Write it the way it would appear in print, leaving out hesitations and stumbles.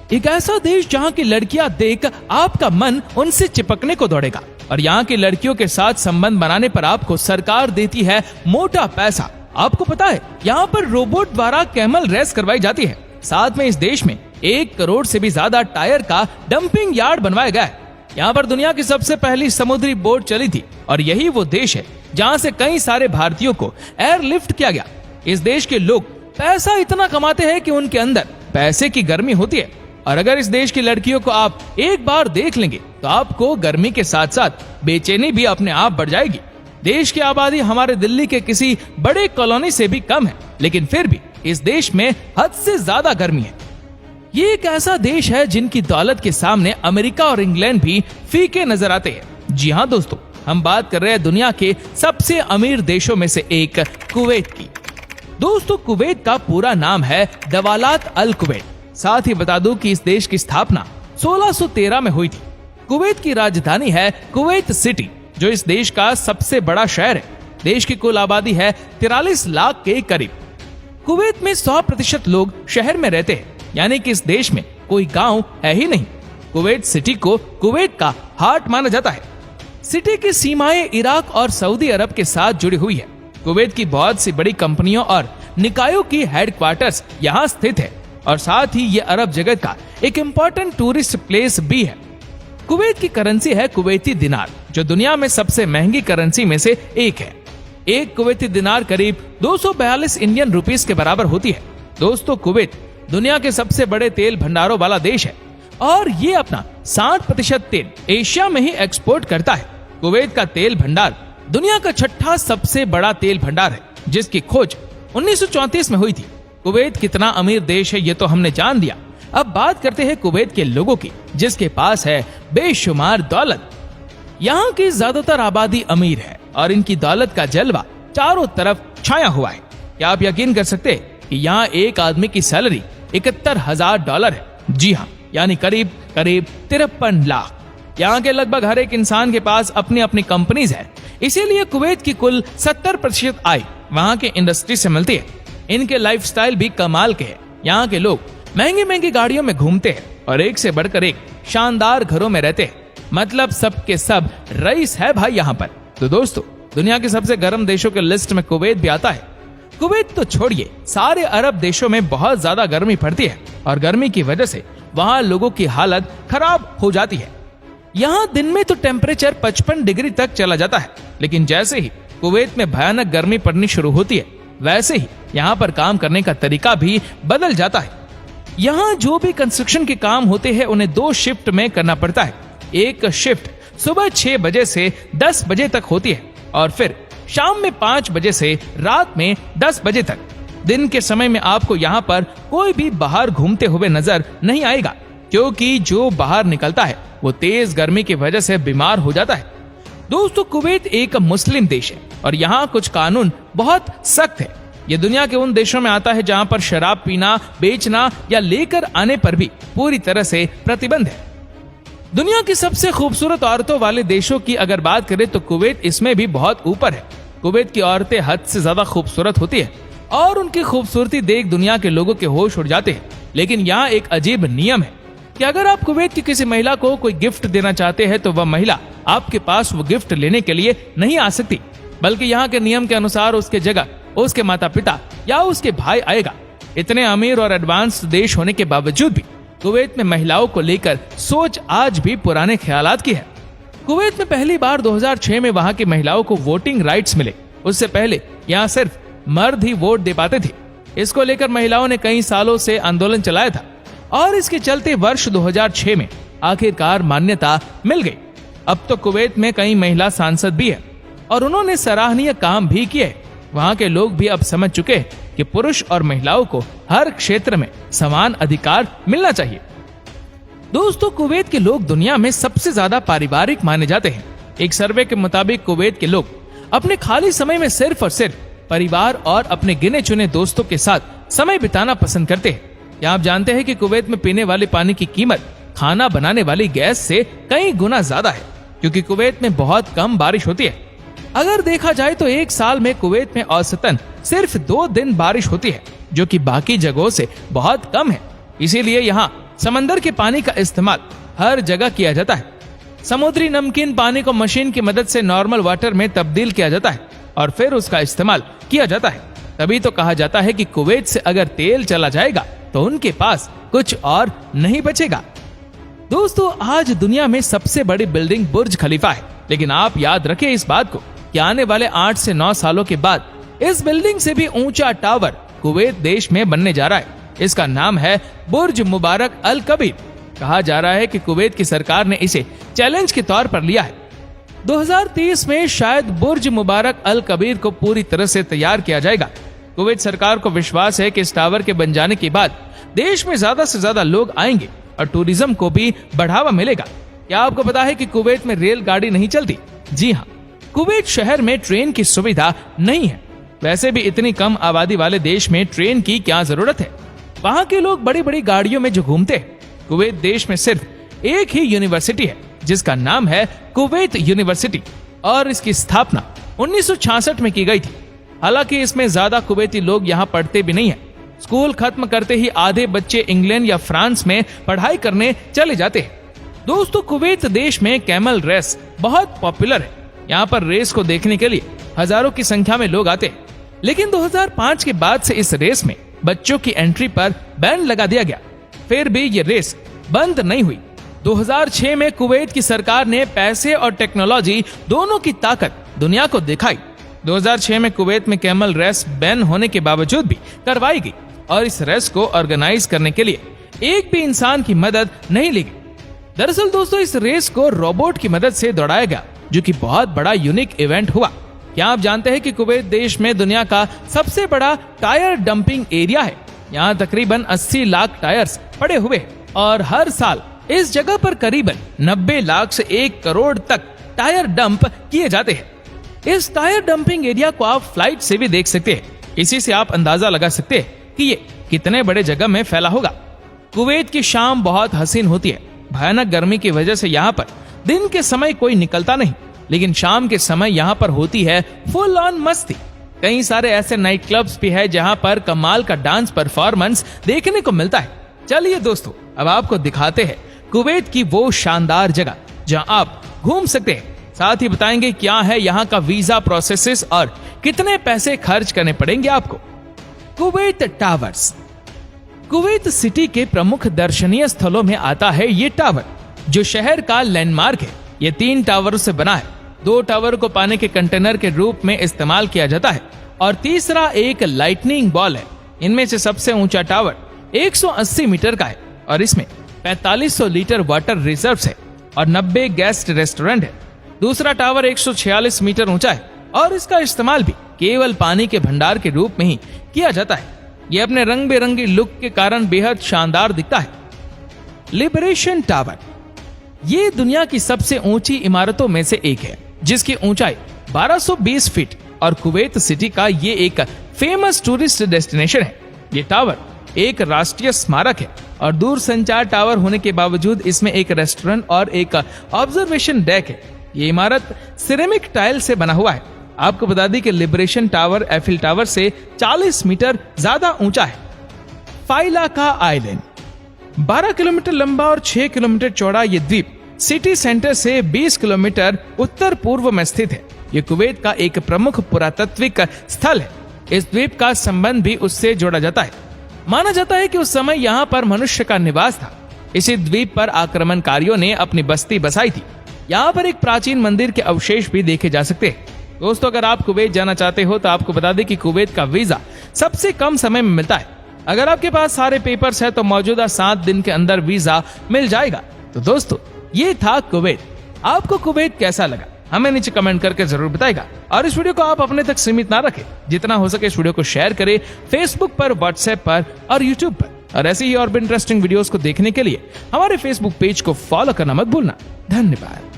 एक ऐसा देश जहाँ की लड़कियां देख आपका मन उनसे चिपकने को दौड़ेगा और यहाँ की लड़कियों के साथ संबंध बनाने पर आपको सरकार देती है मोटा पैसा। आपको पता है यहाँ पर रोबोट द्वारा कैमल रेस करवाई जाती है। साथ में इस देश में 1 करोड़ से भी ज्यादा टायर का डंपिंग यार्ड बनवाया गया है। यहाँ पर दुनिया की सबसे पहली समुद्री बोट चली थी और यही वो देश है जहाँ से कई सारे भारतीयों को एयरलिफ्ट किया गया। इस देश के लोग पैसा इतना कमाते हैं कि उनके अंदर पैसे की गर्मी होती है और अगर इस देश की लड़कियों को आप एक बार देख लेंगे तो आपको गर्मी के साथ साथ बेचैनी भी अपने आप बढ़ जाएगी। देश की आबादी हमारे दिल्ली के किसी बड़े कॉलोनी से भी कम है, लेकिन फिर भी इस देश में हद से ज्यादा गर्मी है। ये एक ऐसा देश है जिनकी दौलत के सामने अमेरिका और इंग्लैंड भी फीके नजर आते हैं। जी हाँ दोस्तों, हम बात कर रहे हैं दुनिया के सबसे अमीर देशों में से एक कुवैत की। दोस्तों, कुवैत का पूरा नाम है दवालात अल कुवैत। साथ ही बता दूं कि इस देश की स्थापना 1613 में हुई थी। कुवैत की राजधानी है कुवैत सिटी, जो इस देश का सबसे बड़ा शहर है। देश की कुल आबादी है 43 लाख के करीब। कुवैत में 100% लोग शहर में रहते हैं, यानी कि इस देश में कोई गांव है ही नहीं। कुवैत सिटी को कुवैत का हार्ट माना जाता है। सिटी की सीमाएं इराक और सऊदी अरब के साथ जुड़ी हुई है। कुवैत की बहुत सी बड़ी कंपनियों और निकायों की हेडक्वार्टर्स यहाँ स्थित है और साथ ही ये अरब जगत का एक इम्पोर्टेंट टूरिस्ट प्लेस भी है। कुवैत की करेंसी है कुवैती दिनार, जो दुनिया में सबसे महंगी करेंसी में से एक है। एक कुवैती दिनार करीब 242 इंडियन रुपीस के बराबर होती है। दोस्तों, कुवैत दुनिया के सबसे बड़े तेल भंडारों वाला देश है और ये अपना 60% तेल एशिया में ही एक्सपोर्ट करता है। कुवैत का तेल भंडार दुनिया का 6ठा सबसे बड़ा तेल भंडार है, जिसकी खोज 1934 में हुई थी। कुवैत कितना अमीर देश है ये तो हमने जान लिया। अब बात करते हैं कुवैत के लोगों की, जिसके पास है बेशुमार दौलत। यहाँ की ज्यादातर आबादी अमीर है और इनकी दौलत का जलवा चारों तरफ छाया हुआ है। क्या आप यकीन कर सकते हैं कि यहाँ एक आदमी की सैलरी $71,000 है। जी हाँ, यानी करीब 53 लाख। यहाँ के लगभग हर एक इंसान के पास अपनी अपनी कंपनीज है। इसीलिए कुवैत की कुल 70% आय वहाँ के इंडस्ट्री से मिलती है। इनके लाइफस्टाइल भी कमाल के हैं। यहाँ के लोग महंगी महंगी गाड़ियों में घूमते हैं और एक से बढ़कर एक शानदार घरों में रहते हैं। मतलब सबके सब रईस है भाई यहाँ पर। तो दोस्तों, दुनिया के सबसे गर्म देशों के लिस्ट में कुवैत भी आता है। कुवैत तो छोड़िए, सारे अरब देशों में बहुत ज्यादा गर्मी पड़ती है और गर्मी की वजह से वहाँ लोगों की हालत खराब हो जाती है। यहाँ दिन में तो टेम्परेचर 55 डिग्री तक चला जाता है, लेकिन जैसे ही कुवैत में भयानक गर्मी पड़नी शुरू होती है, वैसे ही यहाँ पर काम करने का तरीका भी बदल जाता है। यहाँ जो भी कंस्ट्रक्शन के काम होते हैं उन्हें 2 शिफ्ट में करना पड़ता है। एक शिफ्ट सुबह 6 बजे से 10 बजे तक होती है और फिर शाम में 5 बजे से रात में 10 बजे तक। दिन के समय में आपको यहाँ पर कोई भी बाहर घूमते हुए नजर नहीं आएगा, क्योंकि जो बाहर निकलता है वो तेज गर्मी की वजह से बीमार हो जाता है। दोस्तों, कुवैत एक मुस्लिम देश है और यहाँ कुछ कानून बहुत सख्त है। ये दुनिया के उन देशों में आता है जहाँ पर शराब पीना, बेचना या लेकर आने पर भी पूरी तरह से प्रतिबंध है। दुनिया की सबसे खूबसूरत औरतों वाले देशों की अगर बात करें तो कुवैत इसमें भी बहुत ऊपर है। कुवैत की औरतें हद से ज्यादा खूबसूरत होती है और उनकी खूबसूरती देख दुनिया के लोगों के होश उड़ जाते हैं। लेकिन यहाँ एक अजीब नियम है कि अगर आप कुवैत की किसी महिला को कोई गिफ्ट देना चाहते हैं तो वह महिला आपके पास वो गिफ्ट लेने के लिए नहीं आ सकती, बल्कि यहाँ के नियम के अनुसार उसके जगह उसके माता पिता या उसके भाई आएगा। इतने अमीर और एडवांस देश होने के बावजूद भी कुवैत में महिलाओं को लेकर सोच आज भी पुराने ख्यालात की है। कुवैत में पहली बार 2006 में वहां की महिलाओं को वोटिंग राइट्स मिले। उससे पहले यहाँ सिर्फ मर्द ही वोट दे पाते थे। इसको लेकर महिलाओं ने कई सालों से आंदोलन चलाया था और इसके चलते वर्ष 2006 में आखिरकार मान्यता मिल गई। अब तो कुवैत में कई महिला सांसद भी है और उन्होंने सराहनीय काम भी किए। वहाँ के लोग भी अब समझ चुके हैं कि पुरुष और महिलाओं को हर क्षेत्र में समान अधिकार मिलना चाहिए। दोस्तों, कुवैत के लोग दुनिया में सबसे ज्यादा पारिवारिक माने जाते हैं। एक सर्वे के मुताबिक कुवैत के लोग अपने खाली समय में सिर्फ और सिर्फ परिवार और अपने गिने चुने दोस्तों के साथ समय बिताना पसंद करते हैं। क्या आप जानते हैं कि कुवैत में पीने वाले पानी की कीमत खाना बनाने वाली गैस से कई गुना ज्यादा है, क्योंकि कुवैत में बहुत कम बारिश होती है। अगर देखा जाए तो एक साल में कुवैत में औसतन सिर्फ 2 दिन बारिश होती है, जो कि बाकी जगहों से बहुत कम है। इसीलिए यहाँ समंदर के पानी का इस्तेमाल हर जगह किया जाता है। समुद्री नमकीन पानी को मशीन की मदद से नॉर्मल वाटर में तब्दील किया जाता है और फिर उसका इस्तेमाल किया जाता है। तभी तो कहा जाता है कि कुवैत से अगर तेल चला जाएगा तो उनके पास कुछ और नहीं बचेगा। दोस्तों, आज दुनिया में सबसे बड़ी बिल्डिंग बुर्ज खलीफा है, लेकिन आप याद रखें इस बात को कि आने वाले 8 से 9 सालों के बाद इस बिल्डिंग से भी ऊंचा टावर कुवैत देश में बनने जा रहा है। इसका नाम है बुर्ज मुबारक अल कबीर। कहा जा रहा है कि कुवैत की सरकार ने इसे चैलेंज के तौर पर लिया है। 2030 में शायद बुर्ज मुबारक अल कबीर को पूरी तरह से तैयार किया जाएगा। कुवैत सरकार को विश्वास है कि इस टावर के बन जाने के बाद देश में ज्यादा से ज्यादा लोग आएंगे और टूरिज्म को भी बढ़ावा मिलेगा। क्या आपको पता है कि कुवैत में रेलगाड़ी नहीं चलती? जी हाँ, कुवैत शहर में ट्रेन की सुविधा नहीं है। वैसे भी इतनी कम आबादी वाले देश में ट्रेन की क्या जरूरत है? वहाँ के लोग बड़ी बड़ी गाड़ियों में जो घूमते हैं। कुवैत देश में सिर्फ एक ही यूनिवर्सिटी है जिसका नाम है कुवैत यूनिवर्सिटी और इसकी स्थापना 1966 में की गई थी। हालांकि इसमें ज्यादा कुवैती लोग यहाँ पढ़ते भी नहीं है। स्कूल खत्म करते ही आधे बच्चे इंग्लैंड या फ्रांस में पढ़ाई करने चले जाते हैं। दोस्तों, कुवैत देश में कैमल रेस बहुत पॉपुलर है। यहाँ पर रेस को देखने के लिए हजारों की संख्या में लोग आते हैं। लेकिन 2005 के बाद से इस रेस में बच्चों की एंट्री पर बैन लगा दिया गया। फिर भी ये रेस बंद नहीं हुई। 2006 में कुवैत की सरकार ने पैसे और टेक्नोलॉजी दोनों की ताकत दुनिया को दिखाई। 2006 में कुवैत में कैमल रेस बैन होने के बावजूद भी करवाई गई और इस रेस को ऑर्गेनाइज करने के लिए एक भी इंसान की मदद नहीं ली गई। दरअसल दोस्तों, इस रेस को रोबोट की मदद से दौड़ाया गया, जो कि बहुत बड़ा यूनिक इवेंट हुआ। क्या आप जानते हैं कि कुवैत देश में दुनिया का सबसे बड़ा टायर डंपिंग एरिया है? यहाँ तकरीबन 80 लाख टायर्स पड़े हुए हैं और हर साल इस जगह पर करीबन 90 लाख से 1 करोड़ तक टायर डंप किए जाते हैं। इस टायर डंपिंग एरिया को आप फ्लाइट से भी देख सकते हैं। इसी से आप अंदाजा लगा सकते हैं कि ये कितने बड़े जगह में फैला होगा। कुवैत की शाम बहुत हसीन होती है। भयानक गर्मी की वजह से यहाँ पर दिन के समय कोई निकलता नहीं, लेकिन शाम के समय यहाँ पर होती है फुल ऑन मस्ती। कई सारे ऐसे नाइट क्लब्स भी है जहाँ पर कमाल का डांस परफॉर्मेंस देखने को मिलता है। चलिए दोस्तों, अब आपको दिखाते हैं कुवैत की वो शानदार जगह जहाँ आप घूम सकते हैं। साथ ही बताएंगे क्या है यहाँ का वीजा प्रोसेसेस और कितने पैसे खर्च करने पड़ेंगे आपको। Kuwait towers. कुवैत सिटी के प्रमुख दर्शनीय स्थलों में आता है ये टावर, जो शहर का लैंडमार्क है। ये 3 टावरों से बना है। 2 टावर को पानी के कंटेनर के रूप में इस्तेमाल किया जाता है और तीसरा एक लाइटनिंग बॉल है। इनमें से सबसे ऊंचा टावर 180 मीटर का है और इसमें 4500 लीटर वाटर रिजर्व्स है और 90 गेस्ट रेस्टोरेंट है। दूसरा टावर 146 मीटर ऊंचा है और इसका इस्तेमाल भी केवल पानी के भंडार के रूप में ही किया जाता है। यह अपने रंग बिरंगी लुक के कारण बेहद शानदार दिखता है। Liberation tower. ये दुनिया की सबसे ऊंची इमारतों में से एक है, जिसकी ऊंचाई 1220 फीट और कुवैत सिटी का ये एक फेमस टूरिस्ट डेस्टिनेशन है। ये टावर एक राष्ट्रीय स्मारक है और दूर संचार टावर होने के बावजूद इसमें एक रेस्टोरेंट और एक ऑब्जर्वेशन डेक है। ये इमारत सिरेमिक टाइल से बना हुआ है। आपको बता दी कि लिबरेशन टावर एफिल टावर से 40 मीटर ज्यादा ऊंचा है। फाइलाका आइलैंड। 12 किलोमीटर लंबा और 6 किलोमीटर चौड़ा ये द्वीप सिटी सेंटर से 20 किलोमीटर उत्तर पूर्व में स्थित है। ये कुवैत का एक प्रमुख पुरातात्विक स्थल है। इस द्वीप का संबंध भी उससे जोड़ा जाता है। माना जाता है कि उस समय यहाँ पर मनुष्य का निवास था। इसी द्वीप पर आक्रमणकारियों ने अपनी बस्ती बसाई थी। यहाँ पर एक प्राचीन मंदिर के अवशेष भी देखे जा सकते हैं। दोस्तों, अगर आप कुवैत जाना चाहते हो तो आपको बता दें कि कुवैत का वीजा सबसे कम समय में मिलता है। अगर आपके पास सारे पेपर्स है तो मौजूदा 7 दिन के अंदर वीजा मिल जाएगा। तो दोस्तों, ये था कुवैत। आपको कुवैत कैसा लगा हमें नीचे कमेंट करके जरूर बताएगा। और इस वीडियो को आप अपने तक सीमित ना रखें, जितना हो सके इस वीडियो को शेयर करें फेसबुक पर, व्हाट्सएप पर और यूट्यूब पर। और ऐसे ही और भी इंटरेस्टिंग वीडियोस को देखने के लिए हमारे फेसबुक पेज को फॉलो करना मत भूलना। धन्यवाद।